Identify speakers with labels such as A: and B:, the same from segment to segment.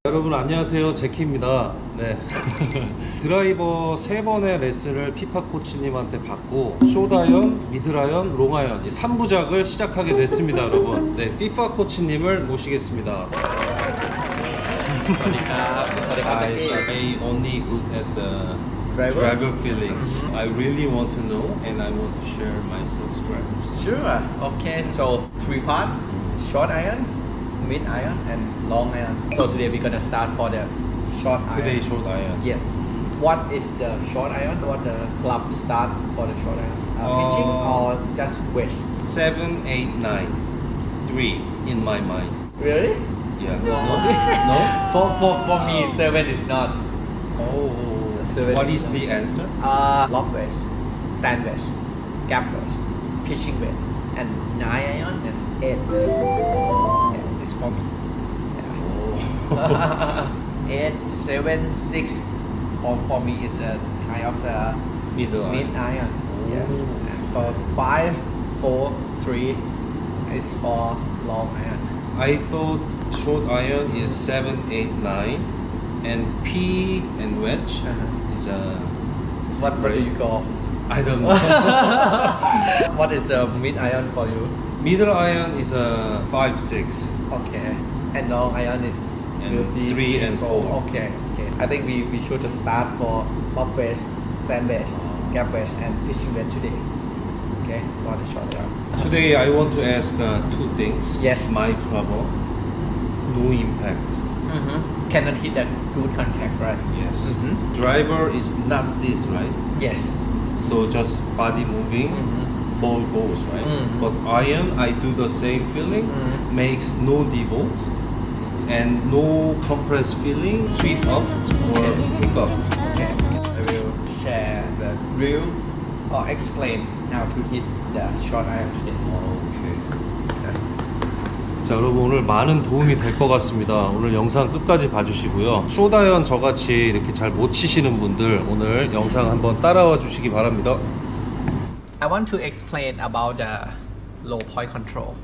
A: 여러분 안녕하세요, 제키입니다. 네. 드라이버 3번의 레슨을 피파코치님한테 받고 숏아이언, 미들아이언, 롱아이언 이 3부작을 시작하게 됐습니다. 여러분, 네, 피파코치님을 모시겠습니다. I only good at the driver feelings. I really want to know and I want to share my subscribers.
B: Sure. Okay, so 3 parts: short iron, mid iron, and long iron. So today we're gonna start for the short iron.
A: Today short iron.
B: Yes. What is the short iron? What the club start for the short iron? Pitching or just wedge?
A: 7, 8, 9. 3 in my mind.
B: Really?
A: Yeah.
B: No? For me, 7 is not.
A: Oh.
B: Seven
A: What
B: is
A: is the answer?
B: Lob wedge, sand wedge, gap wedge, pitching wedge, and 9 iron and 8. Yeah, it's for me. Yeah. 8, 7, 6. For me is a kind of a
A: Middle
B: mid
A: iron.
B: iron. Yes. And so 5, 4, 3 is for long iron.
A: I thought short iron is 7, 8, 9, and P and wedge is a.
B: What do you call?
A: I don't know.
B: What is a mid iron for you?
A: Middle iron is a 5, 6.
B: Okay. And long iron is
A: And
B: will be
A: 3 and 4.
B: Okay. I think we should start for lob wedge, sand wedge, gap wedge, and pitching wedge today. Okay, for the short iron.
A: Today I want to ask 2 things.
B: Yes.
A: My trouble. No impact.
B: Cannot hit a good contact, right?
A: Yes. Driver is not this, right?
B: Yes.
A: So just body moving, ball goes, right? But iron, I do the same feeling, makes no devote and no compressed feeling, sweep up or kick up.
B: Okay. I will share the drill or explain how to hit the short iron today.
A: 오케이. 자, 여러분 오늘 많은 도움이 될 것 같습니다. 오늘 영상 끝까지 봐주시고요. 숏아이언 저같이 이렇게 잘 못 치시는 분들 오늘 영상 한번 따라와 주시기 바랍니다.
B: I want to explain about the low point control.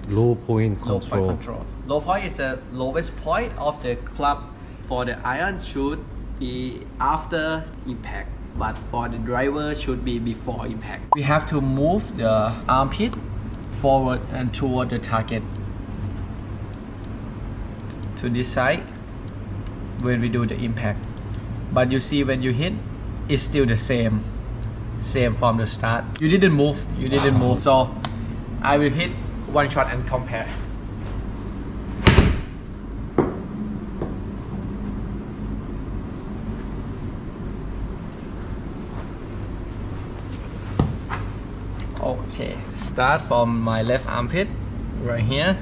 A: Low point
B: Low point control. Low point is the lowest point of the club. For the iron should be after impact, but for the driver should be before impact. We have to move the armpit forward and toward the target to this side when we do the impact. But you see when you hit, it's still the same from the start. You didn't move. So I will hit one shot and compare. Okay, start from my left armpit right here.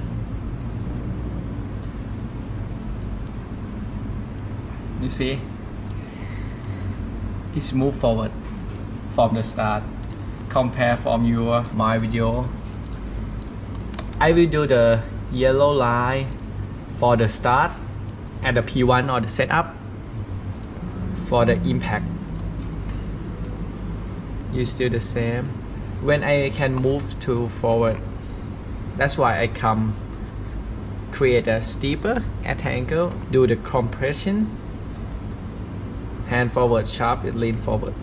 B: You see, it's move forward from the start. Compare from my video. I will do the yellow line for the start and the P1 or the setup for the impact. You still the same. When I can move to forward, that's why I come create a steeper at angle, do the compression, hand forward, sharp, it lean forward.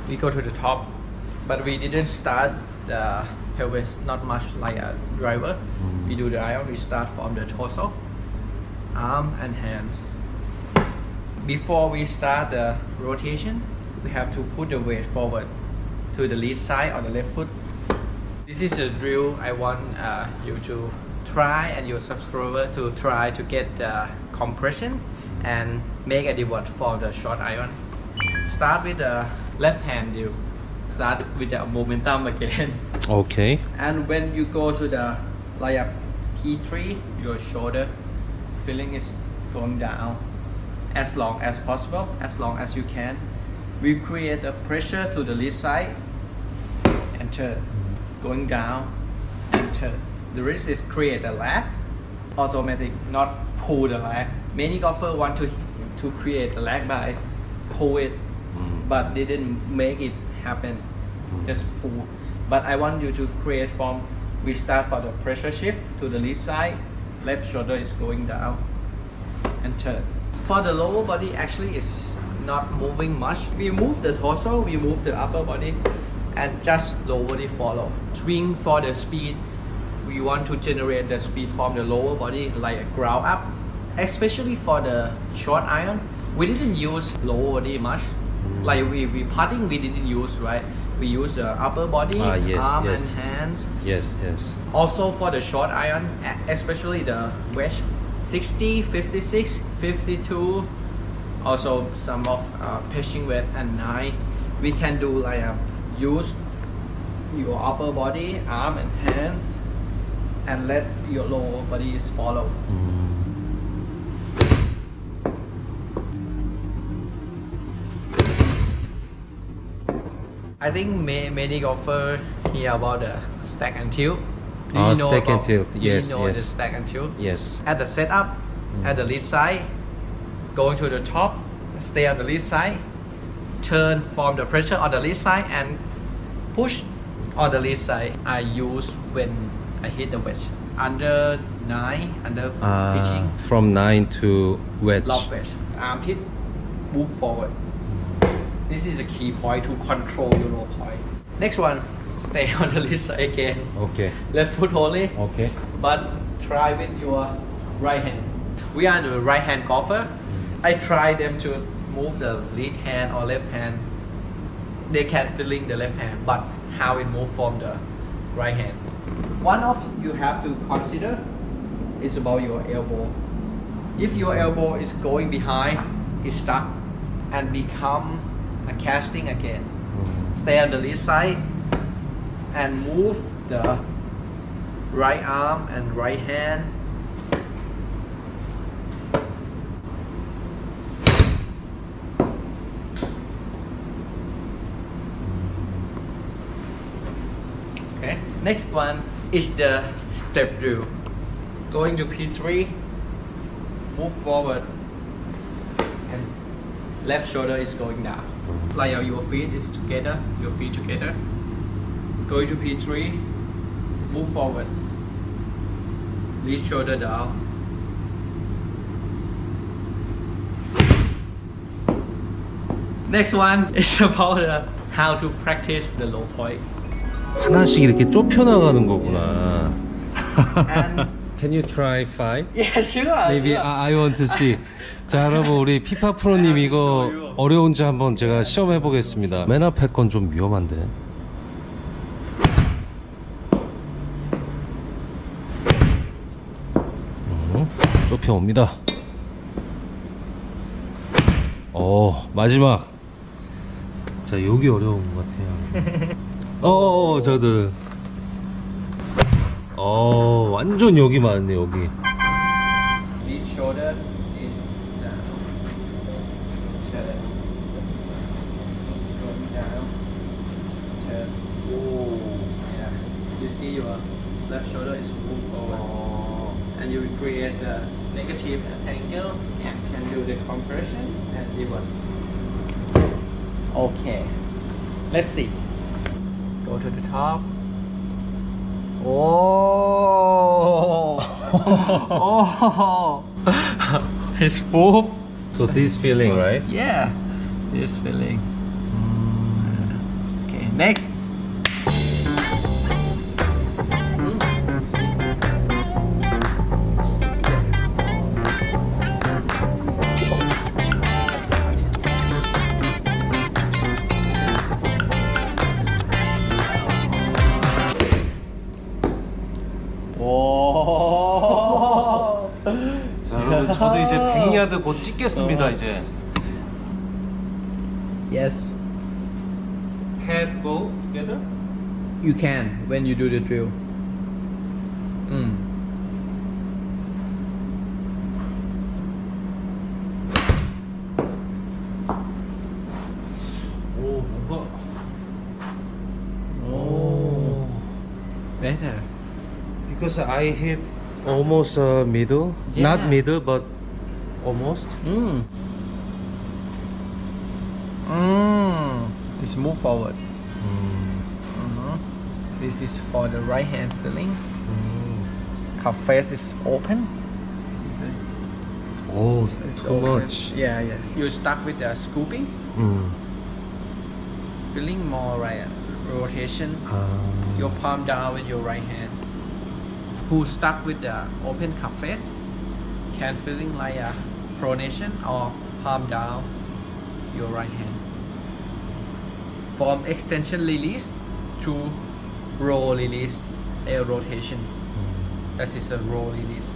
B: We go to the top, but we didn't start the pelvis not much like a driver. We do the iron, we start from the torso, arm and hands. Before we start the rotation, we have to put the weight forward to the lead side or the left foot. This is a drill I want you to try and your subscriber to try to get the compression and make a depth for the short iron. Start with the left hand, you start with the momentum again.
A: Okay.
B: And when you go to the layup P3, your shoulder feeling is going down as long as possible, as long as you can. We create a pressure to the lead side and turn, going down and turn. The risk is create a lag, automatic, not pull the lag. Many golfers want to create a lag by pull it, but they didn't make it happen. Just pull. But I want you to create from, we start for the pressure shift to the lead side, left shoulder is going down and turn. For the lower body, actually, it's not moving much. We move the torso, we move the upper body, and just lower body follow. Swing for the speed. We want to generate the speed from the lower body, like a ground up. Especially for the short iron, we didn't use lower body much. Like we putting, we didn't use, right? We use the upper body,
A: yes,
B: arm
A: yes.
B: and hands.
A: Yes, yes.
B: Also for the short iron, especially the wedge, 60, 56, 52. Also some of pitching wedge and 9. We can do like use your upper body, arm and hands, and let your lower body follow. I think many golfers hear about the stack and tilt. Do you know
A: Stack and
B: about-
A: tilt.
B: do you
A: Yes,
B: know
A: yes.
B: the stack and tilt?
A: Yes.
B: At the setup, at the lead side, going to the top, stay on the lead side, turn from the pressure on the lead side and push on the lead side. I use when I hit the wedge. Under 9, under pitching,
A: From 9 to wedge.
B: lob wedge. Armpit, move forward. This is a key point to control your low point. Next one, stay on the lead side again.
A: Okay.
B: Left foot only,
A: Okay.
B: but try with your right hand. We are the right hand golfer. I try them to move the lead hand or left hand. They can feeling the left hand, but how it move from the right hand. One of you have to consider is about your elbow. If your elbow is going behind, it's stuck and become a casting again. Stay on the lead side and move the right arm and right hand. Okay. Next one is the step drill. Going to P3, move forward, and left shoulder is going down. Like your feet is together, your feet together. Going to P3, move forward, lead shoulder down. Next one is about how to practice the low point.
A: 하나씩 이렇게 좁혀 나가는 거구나.
B: And
A: Can you try 5?
B: yeah, sure.
A: Maybe
B: sure.
A: I want to see. 자, 여러분 우리 피파 프로님 이거 어려운지 한번 제가 시험해 보겠습니다. 맨 앞에 건 좀 위험한데. 좁혀 옵니다. 마지막. 자, 여기 어려운 것 같아요. 저도. 완전 여기 맞네, 여기.
B: Lead shoulder is down. Turn. It's going down. Turn. Oh, yeah. You see your left shoulder is moved forward. And you will create the negative angle and can do the compression and even. Okay. Let's see. Go to the top. Oh, oh, it's full.
A: So this feeling, right?
B: Yeah, this feeling. Okay, next. 오.
A: 자, 여러분 저도 이제 100야드 곧 찍겠습니다, 이제.
B: Yes,
A: Head go together?
B: you can when you do the drill.
A: 오, 뭔가.
B: Oh, better.
A: Because I hit almost middle.
B: Yeah.
A: Not middle, but almost.
B: Let's move forward. This is for the right hand feeling. Cup face is open.
A: Oh,
B: It's
A: too
B: open.
A: much.
B: Yeah, yeah. You start with the scooping, feeling more like a rotation. Your palm down with your right hand. Who start with the open cup face can feeling like a pronation or palm down your right hand. From extension release to roll release, a rotation. That is a roll release.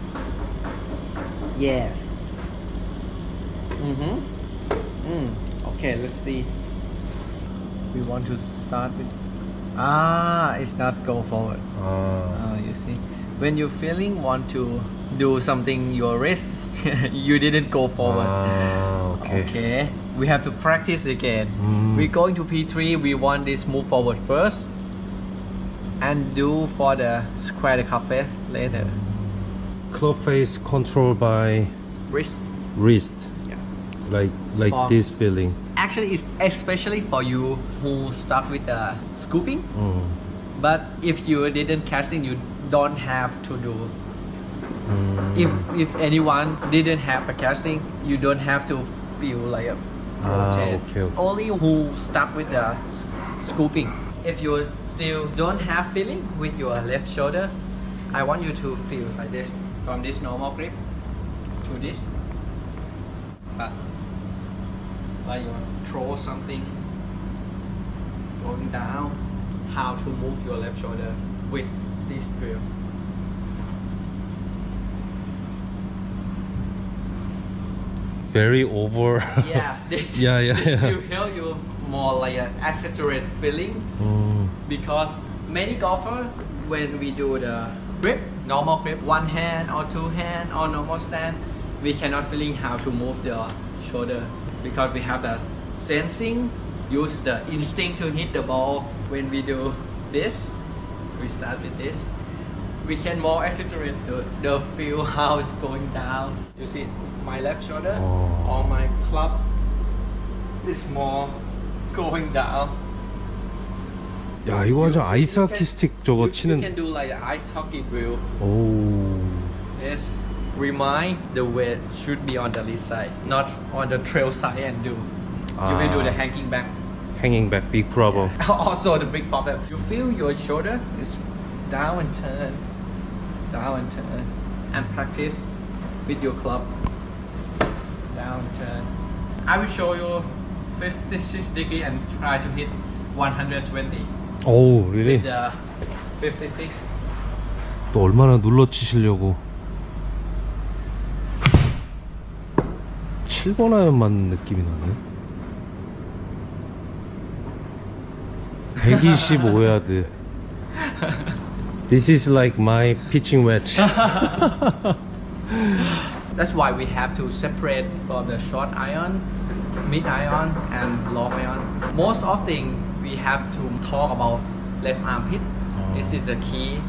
B: Yes. Okay, let's see. We want to start with. It's not go forward. You see, when you feeling want to do something your wrist, you didn't go forward. Okay. We have to practice again. We're going to P3. We want this move forward first, and do for the square the cup face later.
A: Club face controlled by
B: Wrist.
A: wrist,
B: Yeah.
A: like
B: For-
A: this feeling.
B: Actually, it's especially for you who start with the scooping. But if you didn't casting, you don't have to do. If anyone didn't have a casting, you don't have to feel like a rotate.
A: Okay.
B: Only who start with the scooping. If you still don't have feeling with your left shoulder, I want you to feel like this. From this normal grip to this. Start. Like you throw something going down. How to move your left shoulder with this drill.
A: Very over.
B: Yeah, this
A: Yeah.
B: this will help you more like an accelerated feeling, because many golfers when we do the grip, normal grip, one hand or two hand or normal stand, we cannot feeling how to move the shoulder because we have the sensing, use the instinct to hit the ball. When we do this, we start with this. We can more accelerate the feel how it's going down. You see my left shoulder or my club is more going down.
A: 야, 이거 완전 아이스하키 스틱 저거
B: You
A: 치는.
B: can do like an ice hockey drill.
A: 오.
B: Yes. Remind the weight should be on the lead side, not on the trail side and do. You will do the hanging back.
A: Hanging back, big problem.
B: Also the big problem. You feel your shoulder is down and turn, and practice with your club. Down and turn. I will show you 56 degree and try to hit 120
A: 오, really?
B: with the 56.
A: 또 얼마나 눌러 치시려고. 7번 아이언 맞는 느낌이 나네. 125야드. This is like my pitching wedge.
B: That's why we have to separate from the short iron, mid iron, and long iron. Most often we have to talk about left armpit. This is the key.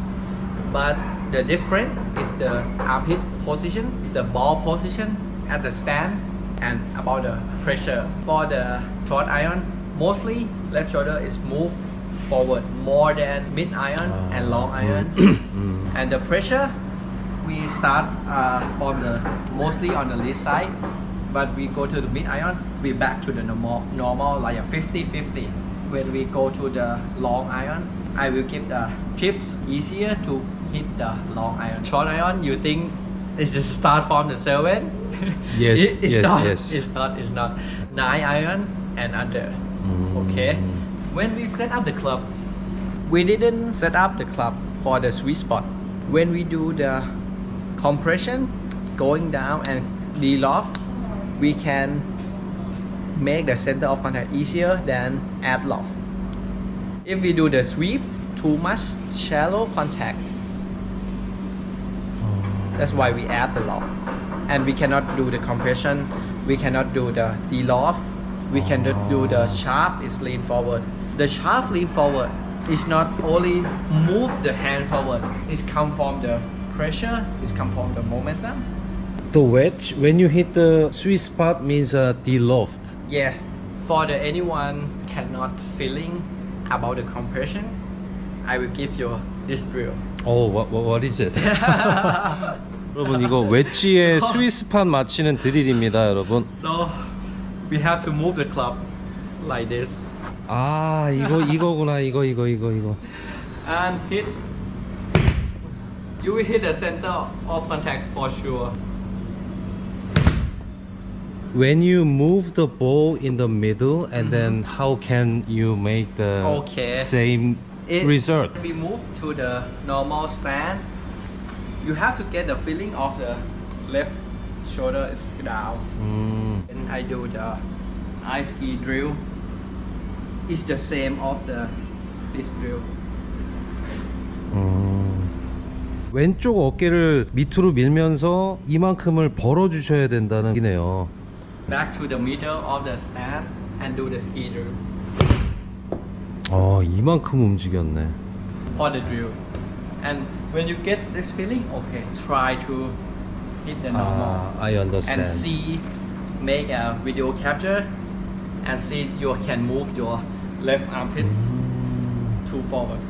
B: But the difference is the armpit position, the ball position at the stand, and about the pressure. For the short iron, mostly left shoulder is moved forward more than mid iron and long iron. And the pressure, we start from the mostly on the lead side, but we go to the mid iron, we back to the normal like a 50-50. When we go to the long iron, I will give the tips easier to hit the long iron. Short iron, you think it's just start from the 7?
A: Yes,
B: It's
A: yes,
B: not.
A: yes.
B: It's not. 9 iron and under. Okay. When we set up the club, we didn't set up the club for the sweet spot. When we do the compression, going down and de-loft, we can make the center of contact easier than add loft. If we do the sweep, too much shallow contact. That's why we add the loft. And we cannot do the compression, we cannot do the de-loft, we cannot do the sharp is lean forward. The sharp lean forward is not only move the hand forward, it's come from the pressure, it's come from the momentum.
A: The wedge, when you hit the sweet spot, means de-loft.
B: Yes, for the anyone cannot feeling about the compression, I will give you this drill.
A: Oh, what is it? 여러분 이거 웨지에 스위스판 맞히는 드릴입니다, 여러분.
B: So we have to move the club like this
A: 아, 이거구나. 이거.
B: and hit. You will hit the center of contact for sure.
A: When you move the ball in the middle, and then how can you make the
B: Okay.
A: same result?
B: We move to the normal stand. You have to get the feeling of the left shoulder is down. When I do the ice ski drill, it's the same of this drill.
A: 왼쪽 어깨를 밑으로 밀면서 이만큼을 벌어 주셔야 된다는 얘기네요.
B: Back to the middle of the stand and do the ski drill
A: 아, 이만큼 움직였네.
B: for the drill. And when you get this feeling, okay, try to hit the normal.
A: I understand.
B: And see, make a video capture and see you can move your left armpit to forward.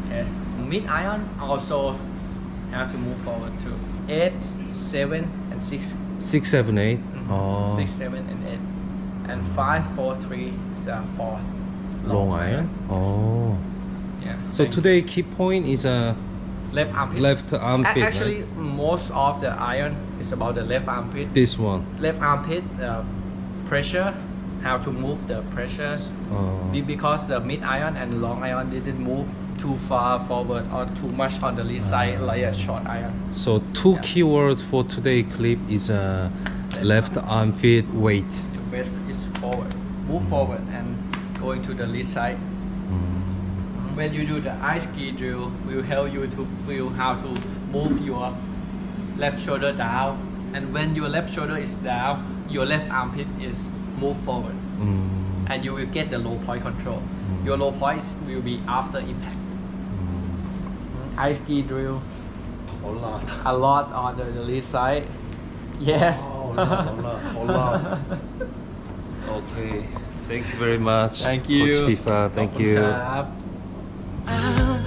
B: Okay. Mid iron also have to move forward too. 8, 7, and 6.
A: 6, 7, 8.
B: 6, 7, and 8. And 5, 4, 3 is 4.
A: Long iron. Oh.
B: Yeah.
A: So today key point is
B: left armpit.
A: left armpit.
B: Actually,
A: right?
B: most of the iron is about the left armpit.
A: This one.
B: Left armpit pressure, how to move the pressure. Because the mid iron and long iron didn't move too far forward or too much on the lead side like a short iron.
A: So two keywords for today clip is left armpit weight.
B: The weight is forward. Move forward and going to the lead side. When you do the ice ski drill, will help you to feel how to move your left shoulder down. And when your left shoulder is down, your left armpit is move forward. And you will get the low point control. Your low points will be after impact. Ice ski drill. A lot on the lead side. Yes.
A: Okay. Thank you very much.
B: Thank you.
A: Coach FIFA. Thank you.
B: ขอบคุณครับ